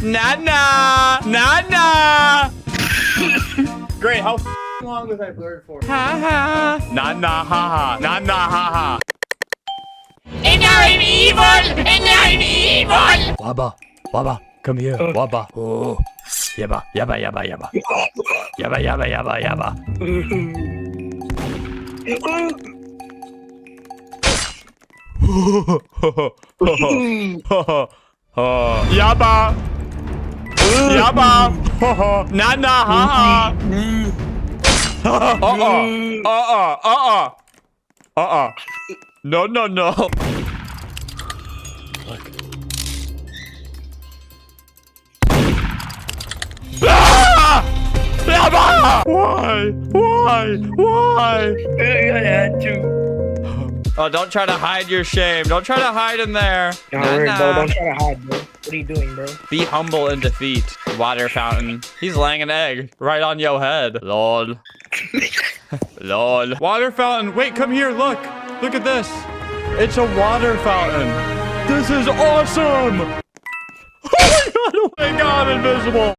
Nana. Nana. Great. How long was I blurred for? Ha ha. Nana ha ha. Nana ha ha. And I'm evil! And I'm evil! Waba, come here. Waba. Oh. Yabba. Yabba. Yabba. Nana ha ha. No. Ah! Why? I had to. Oh, don't try to hide your shame. Don't try to hide in there. Bro. Don't try to hide, bro. What are you doing, bro? Be humble in defeat. Water fountain. He's laying an egg right on your head. Lol. Lol. Water fountain. Wait, come here. Look. Look at this. It's a water fountain. This is awesome. Oh my god, invisible.